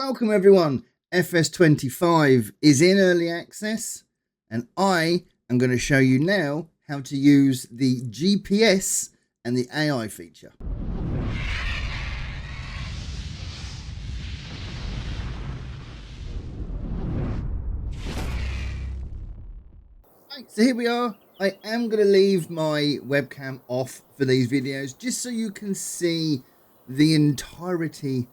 Welcome everyone. FS25 is in early access and I am going to show you now how to use the GPS and the AI feature. Right, so here we are. I am going to leave my webcam off for these videos just so you can see the entirety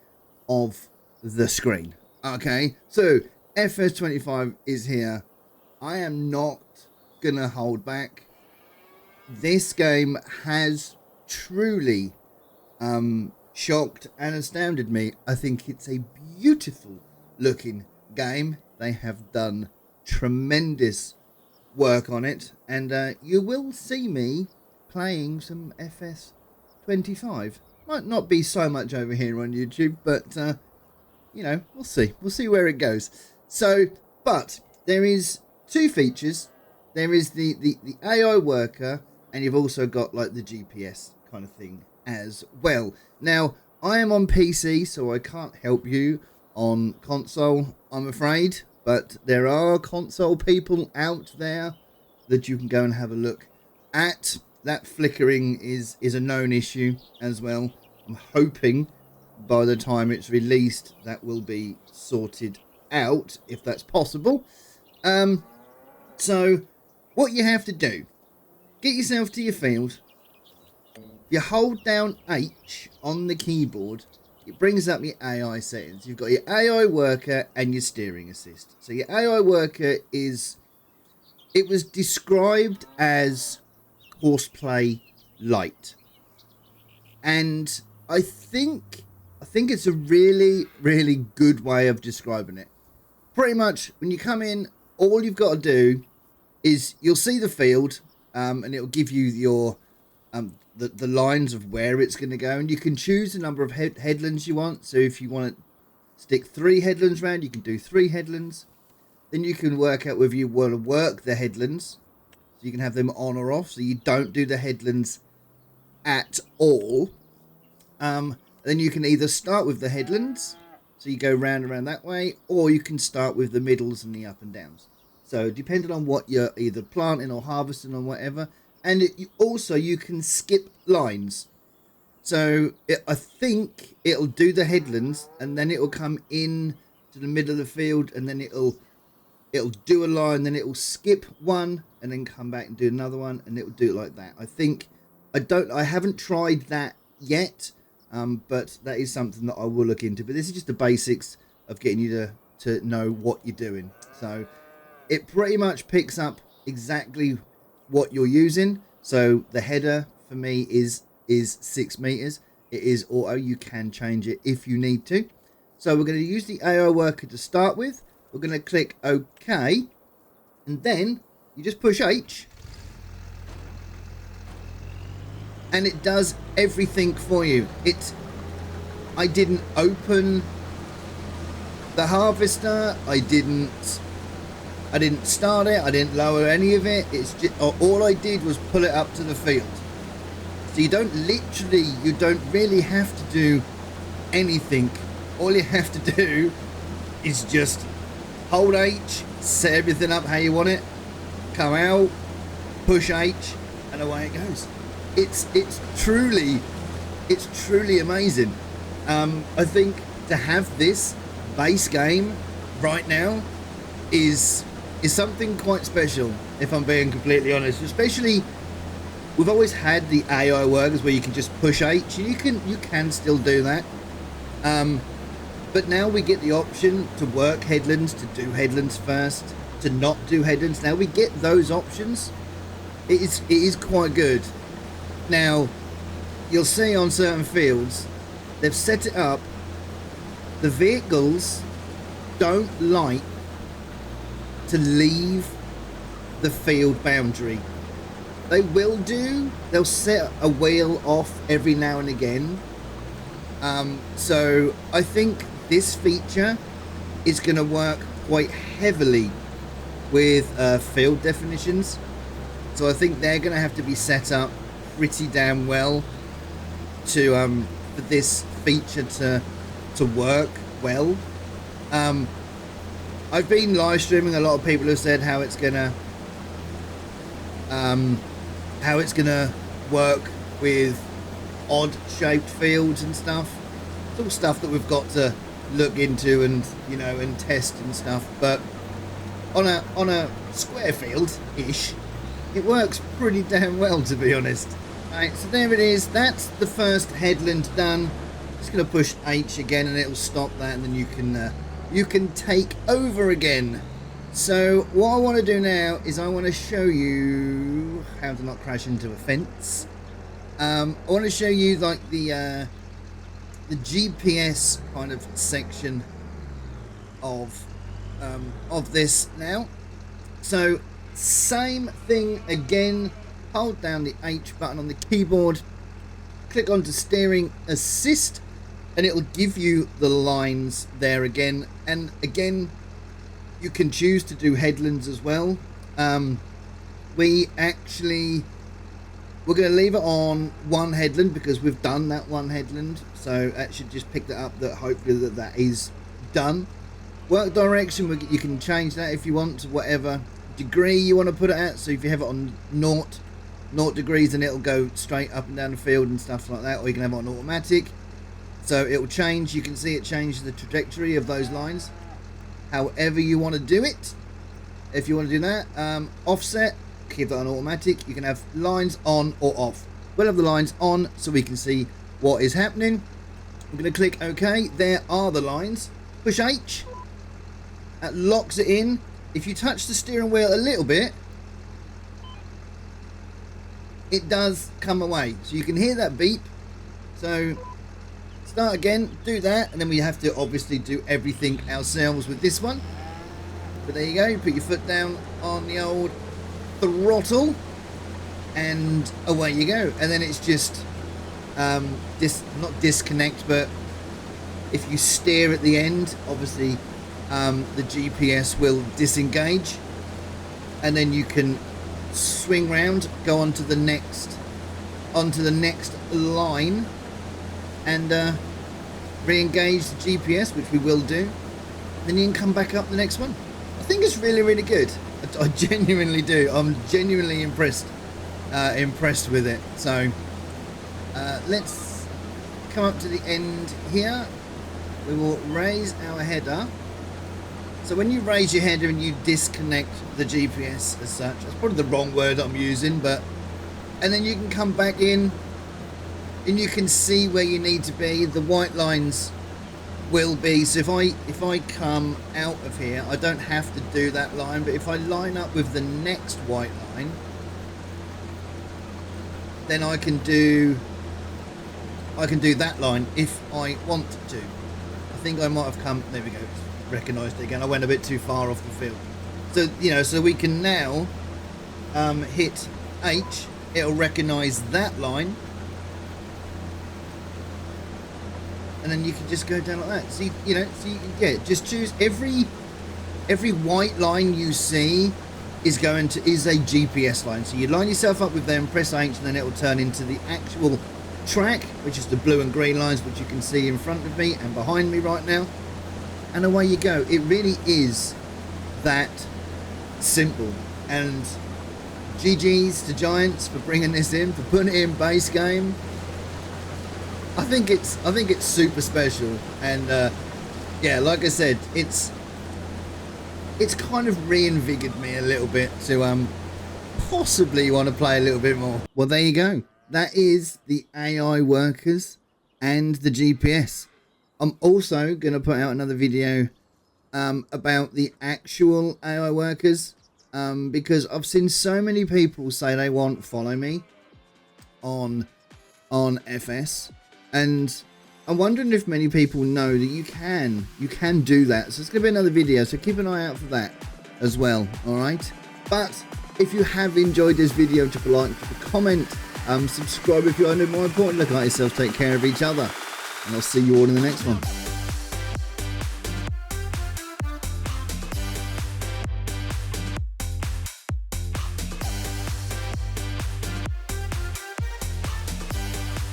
of the screen. Okay, so FS25 is here. I am not gonna hold back. This game has truly shocked and astounded me. I think it's a beautiful looking game. They have done tremendous work on it, and you will see me playing some FS25. Might not be so much over here on YouTube, but you know, we'll see where it goes. So, but there is two features. There is the AI worker, and you've also got like the GPS kind of thing as well. Now, I am on PC, so I can't help you on console, I'm afraid, but there are console people out there that you can go and have a look at. That flickering is a known issue as well. I'm hoping by the time it's released that will be sorted out, if that's possible. So what you have to do, get yourself to your field. You hold down H on the keyboard, it brings up your AI settings. You've got your AI worker and your steering assist. So your AI worker is, it was described as horseplay light, and I think it's a really good way of describing it. Pretty much when you come in, all you've got to do is you'll see the field, and it'll give you your the lines of where it's going to go, and you can choose the number of headlands you want. So if you want to stick 3 headlands around, you can do 3 headlands. Then you can work out whether you want to work the headlands, so you can have them on or off, so you don't do the headlands at all. Then you can either start with the headlands, so you go round and round that way, or you can start with the middles and the up and downs. So depending on what you're either planting or harvesting or whatever. And you can skip lines. So I think it'll do the headlands, and then it'll come in to the middle of the field, and then it'll do a line, then it'll skip one and then come back and do another one, and it'll do it like that. I haven't tried that yet. But that is something that I will look into. But this is just the basics of getting you to know what you're doing. So it pretty much picks up exactly what you're using. So the header for me is 6 meters. It is auto. You can change it if you need to. So we're going to use the AI worker to start with. We're going to click OK, and then you just push H. And it does everything for you. I didn't open the harvester. I didn't start it. I didn't lower any of it. It's just, all I did was pull it up to the field. So you don't really have to do anything. All you have to do is just hold H, set everything up how you want it, come out, push H, and away it goes. It's truly amazing. I think to have this base game right now is something quite special, if I'm being completely honest. Especially, we've always had the AI workers where you can just push H, and you can still do that. But now we get the option to work headlands, to do headlands first, to not do headlands. Now we get those options. It is quite good. Now, you'll see on certain fields, they've set it up, the vehicles don't like to leave the field boundary. They will do, they'll set a wheel off every now and again. So I think this feature is going to work quite heavily with field definitions. So I think they're going to have to be set up pretty damn well to for this feature to work well. I've been live streaming. A lot of people have said how it's gonna work with odd shaped fields and stuff. It's all stuff that we've got to look into and, you know, and test and stuff. But on a square field ish, it works pretty damn well, to be honest. Right, so there it is. That's the first headland done. Just gonna push H again and it'll stop that, and then you can take over again. So what I want to do now is I want to show you how to not crash into a fence. I want to show you like the GPS kind of section of this now. So same thing again. Hold down the H button on the keyboard, click onto steering assist, and it'll give you the lines there again. And again, you can choose to do headlands as well. We're going to leave it on one headland because we've done that one headland, so that should just pick that up, that hopefully that is done. Work direction, you can change that if you want to whatever degree you want to put it at. So if you have it on 0 degrees, then it'll go straight up and down the field and stuff like that, or you can have it on automatic, so it will change. You can see it changes the trajectory of those lines however you want to do it. If you want to do that, offset, keep that on automatic. You can have lines on or off. We'll have the lines on so we can see what is happening. I'm going to click OK. There are the lines. Push H. That locks it in. If you touch the steering wheel a little bit, it does come away, so you can hear that beep. So start again, do that, and then we have to obviously do everything ourselves with this one. But there you go, you put your foot down on the old throttle and away you go. And then it's just not disconnect, but if you steer at the end, obviously the GPS will disengage, and then you can swing round, go onto the next line, and re-engage the GPS, which we will do. Then you can come back up the next one. I think it's really good. I genuinely do. I'm genuinely impressed with it. So let's come up to the end here. We will raise our header. So when you raise your header and you disconnect the GPS as such, that's probably the wrong word I'm using, but, and then you can come back in and you can see where you need to be. The white lines will be, so if I come out of here, I don't have to do that line, but if I line up with the next white line, then I can do that line if I want to. I think I might have come, there we go, recognised it again. I went a bit too far off the field. So, you know, so we can now hit H, it'll recognise that line, and then you can just go down like that. So you know, so you can, yeah, just choose every white line you see is a GPS line. So you line yourself up with them, press H, and then it will turn into the actual track, which is the blue and green lines, which you can see in front of me and behind me right now. And away you go. It really is that simple. And GG's to Giants for bringing this in, for putting it in base game. I think it's super special. And yeah, like I said, it's kind of reinvigorated me a little bit to possibly want to play a little bit more. Well, there you go. That is the AI workers and the GPS. I'm also going to put out another video about the actual AI workers, because I've seen so many people say they want follow me on FS, and I'm wondering if many people know that you can do that. So it's going to be another video, so keep an eye out for that as well. All right, but if you have enjoyed this video, drop a like, drop a comment, subscribe if you want to. More important, look at yourself, take care of each other, and I'll see you all in the next one.